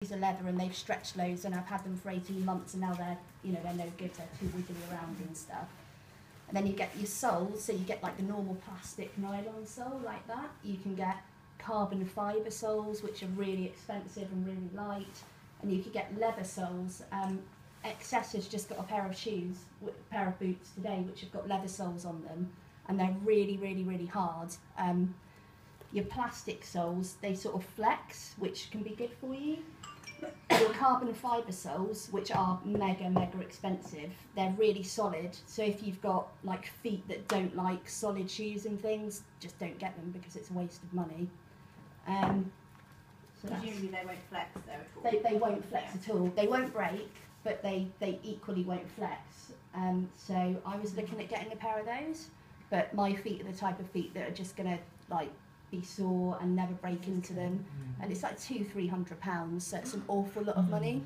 These are leather and they've stretched loads, and I've had them for 18 months and now they're, you know, they're no good, they're too wiggly around and stuff. And then you get your soles, so you get like the normal plastic nylon sole like that. You can get carbon fibre soles, which are really expensive and really light, and you could get leather soles. XS has just got a pair of shoes, a pair of boots today, which have got leather soles on them, and they're really, really, really hard. Your plastic soles, they sort of flex, which can be good for you. Your carbon fibre soles, which are mega, mega expensive, they're really solid. So if you've got like feet that don't like solid shoes and things, just don't get them because it's a waste of money. So presumably they won't flex though at all. They won't flex at all. They won't break, but they equally won't flex. So I was looking at getting a pair of those, but my feet are the type of feet that are just going to like be sore and never break into them, and it's like £200-300, so it's an awful lot of money,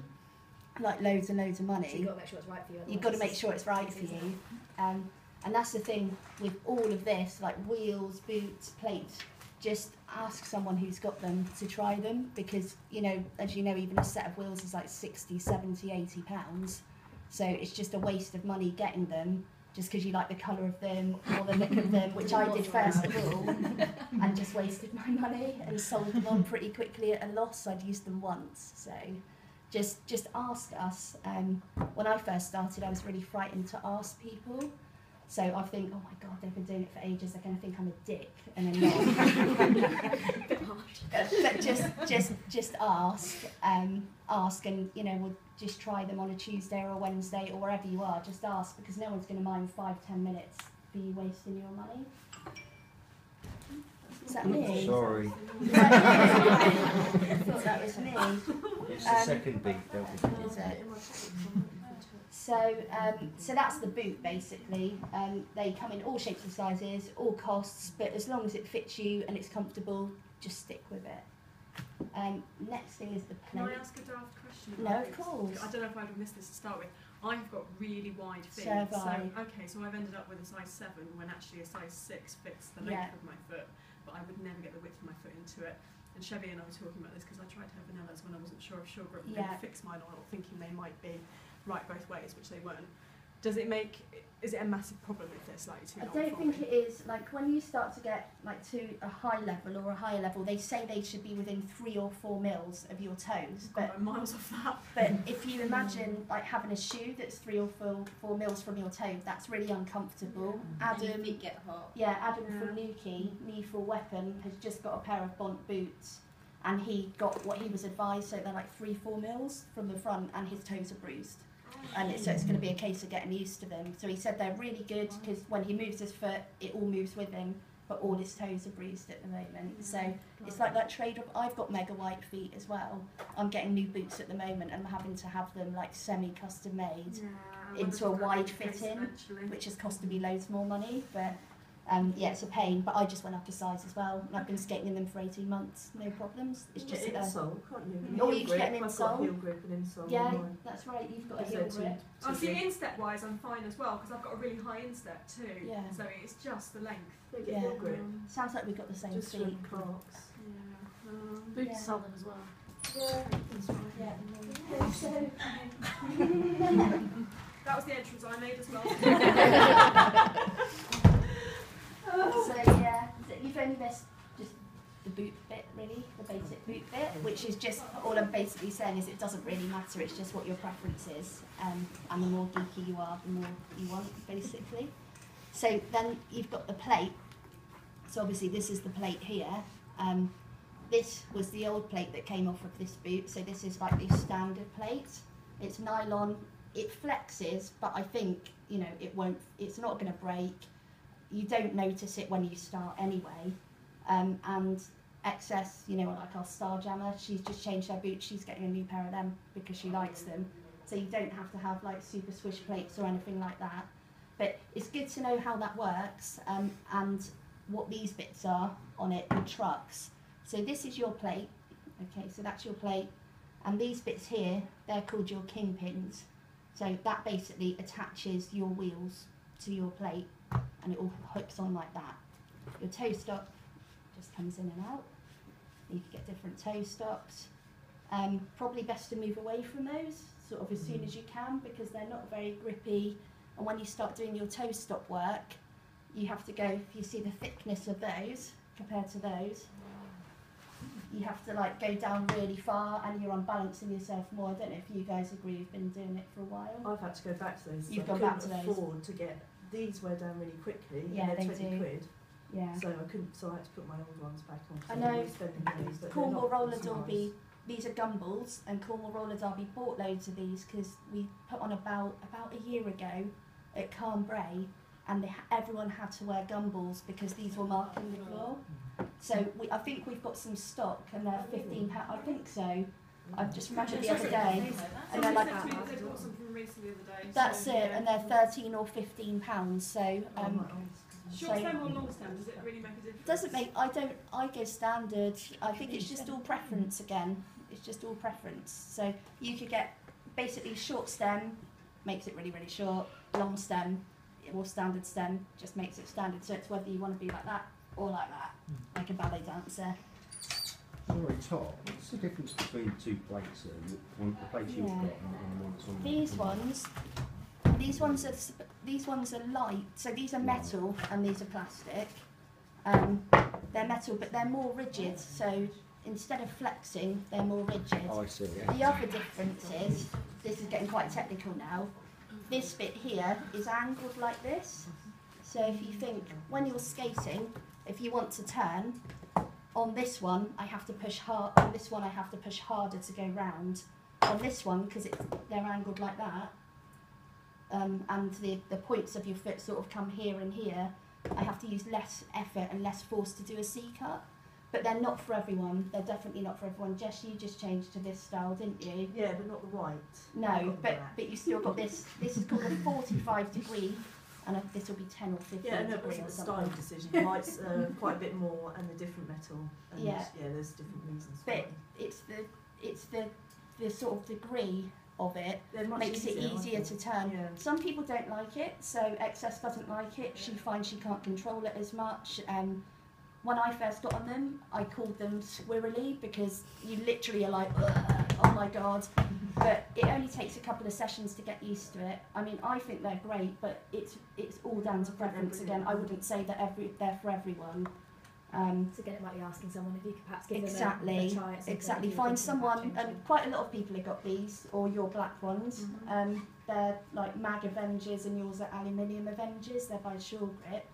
like loads and loads of money. So you've got to make sure it's right for you. You've got to make sure it's right for you, and that's the thing with all of this, like wheels, boots, plates. Just ask someone who's got them to try them, because you know, as you know, even a set of wheels is like 60, 70, 80 pounds. So it's just a waste of money getting them just because you like the colour of them or the look of them, which I did first of all, and just wasted my money and sold them on pretty quickly at a loss. I'd used them once, so just ask us. When I first started, I was really frightened to ask people. So I think, oh my God, they've been doing it for ages, they're going to think I'm a dick, and then not. But just ask, and you know, we'll just try them on a Tuesday or a Wednesday or wherever you are. Just ask, because no one's going to mind 5-10 minutes for you wasting your money. Is that me? Sorry. I thought that was me. It's the second beat, don't we? Is it? So that's the boot basically. They come in all shapes and sizes, all costs, but as long as it fits you and it's comfortable, just stick with it. Next thing is the plate. Can I ask a daft question? No, of course. I don't know if I've missed this to start with. I've got really wide feet. So have I. So I've ended up with a size 7 when actually a size 6 fits the length of my foot, but I would never get the width of my foot into it. And Chevy and I were talking about this because I tried to have vanillas when I wasn't sure if Sugar would fix mine or not, thinking they might be right both ways, which they weren't. Is it a massive problem if they're slightly too long? I don't think it is. Like when you start to get like to a high level or a higher level, they say they should be within 3 or 4 mils of your toes. But miles off that. But if you imagine like having a shoe that's 3 or 4 mils from your toe, that's really uncomfortable. Adam, your feet get hot. Yeah, Adam from Nuki, Lethal Weapon, has just got a pair of Bont boots, and he got what he was advised, so they're like 3-4 mils from the front, and his toes are bruised. And so it's going to be a case of getting used to them. So he said they're really good because when he moves his foot, it all moves with him, but all his toes are bruised at the moment. So it's like that trade-off. I've got mega white feet as well. I'm getting new boots at the moment, and I'm having to have them like semi-custom made into a wide fitting, which has costed me loads more money. But yeah, it's a pain, but I just went up a size as well, and I've been skating in them for 18 months, no problems. It's just insole, can't you? Or you can get an insole. I've got a heel grip and insole. Yeah, that's right, you've got a heel grip. I see instep-wise I'm fine as well, because I've got a really high instep too, so it's just the length. Yeah. Heel grip. Sounds like we've got the same just feet. Crocs. Boots sell them as well. Yeah. That was the entrance I made as well. So yeah, you've only missed just the boot bit really, the basic boot bit, which is just, all I'm basically saying is it doesn't really matter, it's just what your preference is, and the more geeky you are, the more you want basically. So then you've got the plate, so obviously this is the plate here. This was the old plate that came off of this boot, so this is like the standard plate. It's nylon, it flexes, but I think, you know, it's not going to break. You don't notice it when you start anyway. And XS, you know, like our Star Jammer, she's just changed her boots, she's getting a new pair of them because she likes them. So you don't have to have like super swish plates or anything like that. But it's good to know how that works, and what these bits are on it, the trucks. So this is your plate, okay, so that's your plate. And these bits here, they're called your kingpins. So that basically attaches your wheels to your plate, and it all hooks on like that. Your toe stop just comes in and out. You can get different toe stops. Probably best to move away from those sort of as soon as you can, because they're not very grippy, and when you start doing your toe stop work, you have to go, if you see the thickness of those compared to those, you have to like go down really far and you're unbalancing yourself more. I don't know if you guys agree, you've been doing it for a while. I've had to go back to those. You've I gone back to couldn't those. afford to get, these wear down really quickly, Yeah, and they they're 20 do. quid. Yeah. So I couldn't, so I had to put my old ones back on. 'cause I I'm know really spending those, but they're Cornwall not Roller as Derby, nice. these are Gumballs, and Cornwall Roller Derby bought loads of these because we put on about a year ago at Carnbray, and everyone had to wear Gumballs because these were marking the floor. So I think we've got some stock, and they're £15. I think so. I've just remembered the other day, and they're Somebody like, said to me that they bought some from recently the other day. that's so, it, yeah. and they're £13 or £15. So Short so- stem or long stem, does it really make a difference? doesn't make. I go standard. I think it's just all preference again. It's just all preference. So you could get basically short stem, makes it really really short. Long stem or standard stem just makes it standard. So it's whether you want to be like that or like that, like a ballet dancer. Sorry, Tom, what's the difference between the two plates and the plates you've got Yeah. and the ones on These ones are light. So these are metal and these are plastic. They're metal, but they're more rigid. So instead of flexing, they're more rigid. Oh, I see, yeah. The other difference is, this is getting quite technical now, this bit here is angled like this. So if you think, when you're skating, if you want to turn, on this one I have to push hard, on this one I have to push harder to go round. On this one, because they're angled like that, and the points of your foot sort of come here and here, I have to use less effort and less force to do a C-cut. But they're not for everyone. They're definitely not for everyone. Jess, you just changed to this style, didn't you? Yeah, but not the white. I've No, got the but black. you still got this. This is called a 45 degree, and this will be 10 or 15 Yeah, no, it degree wasn't or a something. style decision. The white's quite a bit more, and the different metal. And Yeah. there's different reasons for But it. it's the sort of degree of it They're much makes it I easier think. to turn. Yeah. Some people don't like it, so XS doesn't like it. She finds she can't control it as much. When I first got on them, I called them squirrely because you literally are like, "Ugh, oh my god." But it only takes a couple of sessions to get used to it. I mean, I think they're great, but it's all down to preference again. I wouldn't say that they're for everyone. So again, it might be asking someone if you could perhaps give Exactly, them a try at something exactly. if you were Find thinking about someone, changing. and quite a lot of people have got these, or your black ones. They're like Mag Avengers, and yours are Aluminium Avengers. They're by Shore Grip,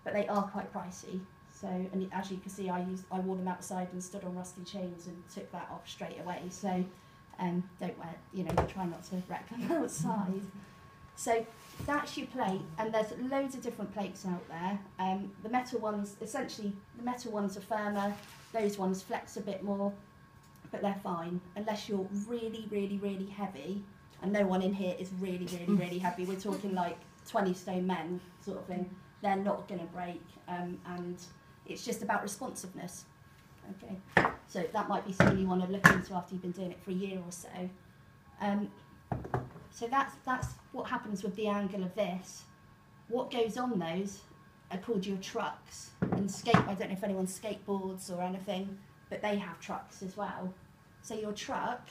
but they are quite pricey. So, and as you can see, I wore them outside and stood on rusty chains and took that off straight away. So, don't wear, try not to wreck them outside. So that's your plate, and there's loads of different plates out there. The metal ones, essentially, the metal ones are firmer. Those ones flex a bit more, but they're fine unless you're really, really, really heavy. And no one in here is really, really, really heavy. We're talking like 20 stone men sort of thing. They're not going to break, and it's just about responsiveness. Okay, so that might be something you want to look into after you've been doing it for a year or so. So that's what happens with the angle of this. What goes on those are called your trucks. And I don't know if anyone skateboards or anything, but they have trucks as well. So your truck,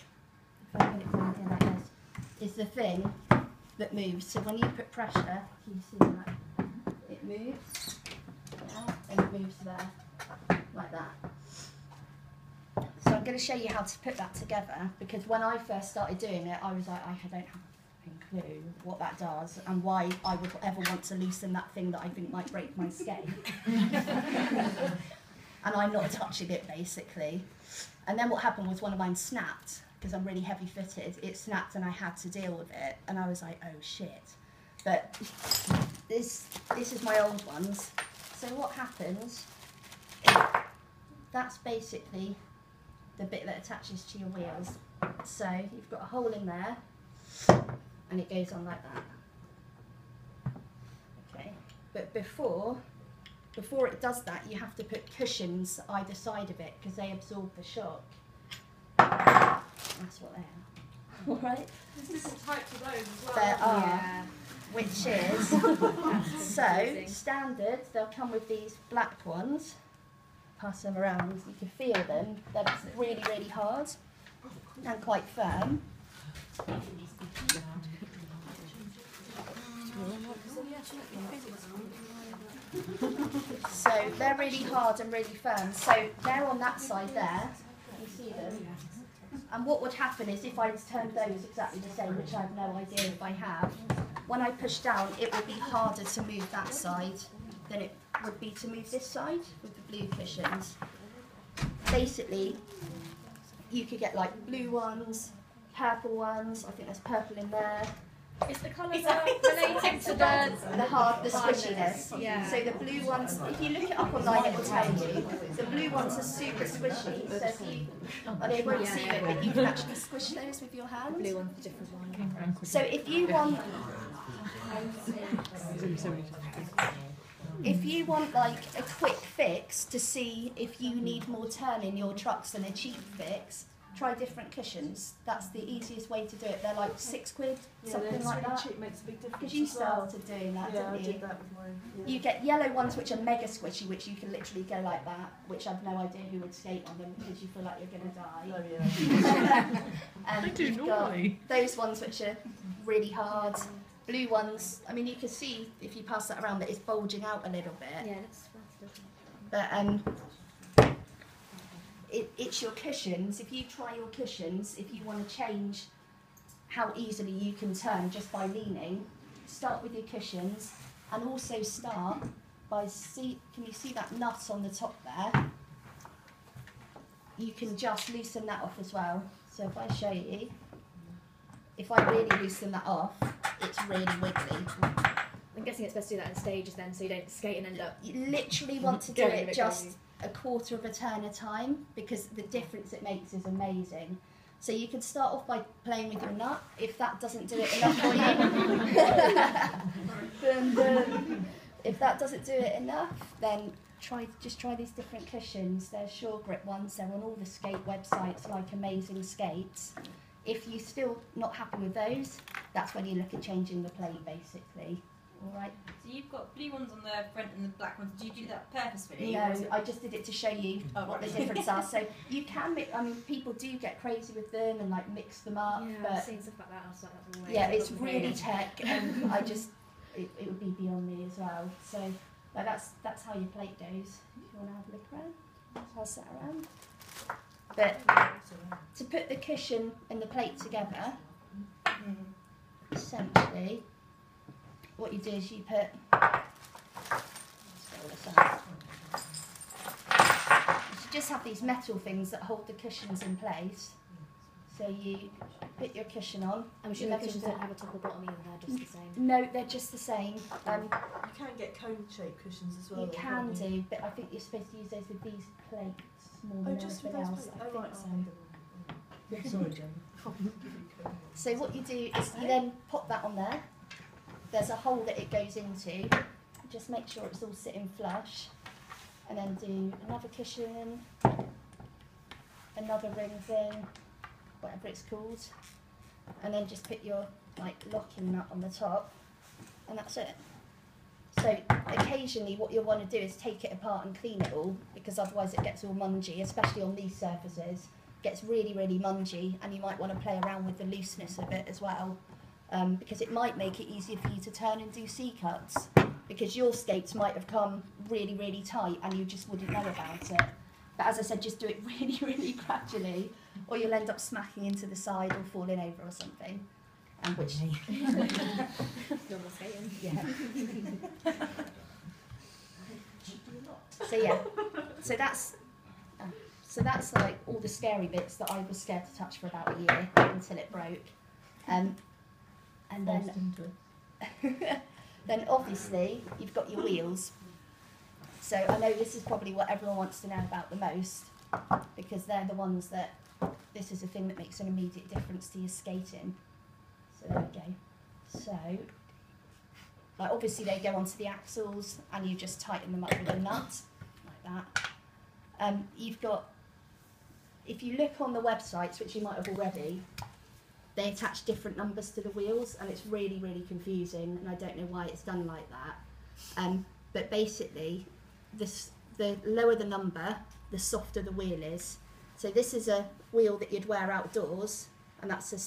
if I put it down here like this, is the thing that moves. So when you put pressure, can you see that? It moves, yeah, and it moves there, like that. So I'm going to show you how to put that together, because when I first started doing it, I was like, I don't have a clue what that does and why I would ever want to loosen that thing that I think might break my skate. And I'm not touching it, basically. And then what happened was one of mine snapped, because I'm really heavy footed. It snapped and I had to deal with it, and I was like, oh shit. But this is my old ones. So what happens is, that's basically the bit that attaches to your wheels. So you've got a hole in there, and it goes on like that. Okay, but before it does that, you have to put cushions either side of it, because they absorb the shock. That's what they are. All right? There's different types of those as well. There aren't are. Yeah. Which is, so standard, they'll come with these black ones. Pass them around, you can feel them. They're really, really hard. and quite firm. So they're really hard and really firm. So they're on that side there. You see them? And what would happen is if I turned those exactly the same, which I have no idea if I have, when I push down, it would be harder to move that side than it would be to move this side with the blue cushions. Basically, you could get like blue ones, purple ones. I think there's purple in there. Is the colours related to the squishiness? Yeah. So the blue ones, if you look it up online, it will tell you. The blue ones are super squishy. So if you, they won't see it, but you can actually squish those with your hand. Blue one's a different one. So if you want like a quick fix to see if you need more turn in your trucks than a cheap fix, try different cushions. That's the easiest way to do it. They're like £6, something like that. Cheap makes a big difference. Because you started doing that, yeah, didn't you? I did that with mine. Yeah. You get yellow ones which are mega squishy, which you can literally go like that, which I've no idea who would skate on them because you feel like you're going to die. Oh yeah. And you've got those ones which are really hard. Blue ones, I mean you can see if you pass that around that it's bulging out a little bit. Yeah, that's But it's your cushions. If you try your cushions, if you want to change how easily you can turn just by leaning, start with your cushions, and also start by can you see that nut on the top there? You can just loosen that off as well. So if I show you, if I really loosen that off, it's really wiggly. I'm guessing it's best to do that in stages then, so you don't skate and end up. You literally want to do it just a quarter of a turn a time, because the difference it makes is amazing. So you can start off by playing with your nut. If that doesn't do it enough for you, and, if that doesn't do it enough, then just try these different cushions. They're Sure Grip ones. They're on all the skate websites like Amazing Skates. If you're still not happy with those, that's when you look at changing the plate, basically. All right. So you've got blue ones on the front and the black ones. Do you do that purposefully? No, I just did it to show you what the difference are. So you can mix, I mean, people do get crazy with them and like mix them up. Yeah, but I've seen stuff like that. I was like, that's way yeah, it's really tech, and it would be beyond me as well. So but that's how your plate goes. If you want to have a look around, I'll set around. But to put the cushion and the plate together, essentially, what you do is you put. You just have these metal things that hold the cushions in place. So you put your cushion on. I'm sure the cushions don't have a top or bottom either, they're just the same. No, they're just the same. You can get cone-shaped cushions as well. You can do, but I think you're supposed to use those with these plates more than anything else. I think so. Sorry, Jane. So what you do is you then pop that on there. There's a hole that it goes into. Just make sure it's all sitting flush. And then do another cushion, another ring thing, whatever it's called. And then just put your locking nut on the top. And that's it. So occasionally what you'll want to do is take it apart and clean it all, because otherwise it gets all mungy, especially on these surfaces. It gets really, really mungy, and you might want to play around with the looseness of it as well, because it might make it easier for you to turn and do C-cuts, because your skates might have come really, really tight and you just wouldn't know about it. But as I said, just do it really, really gradually, or you'll end up smacking into the side or falling over or something. Which Normal skating. yeah. So yeah, so that's like all the scary bits that I was scared to touch for about a year until it broke, and then then obviously you've got your wheels. So I know this is probably what everyone wants to know about the most, because they're the ones that this is the thing that makes an immediate difference to your skating. So there we go. So, obviously they go onto the axles and you just tighten them up with a nut, like that. You've got, if you look on the websites, which you might have already, they attach different numbers to the wheels, and it's really, really confusing, and I don't know why it's done like that. But basically, the lower the number, the softer the wheel is. So this is a wheel that you'd wear outdoors, and that's a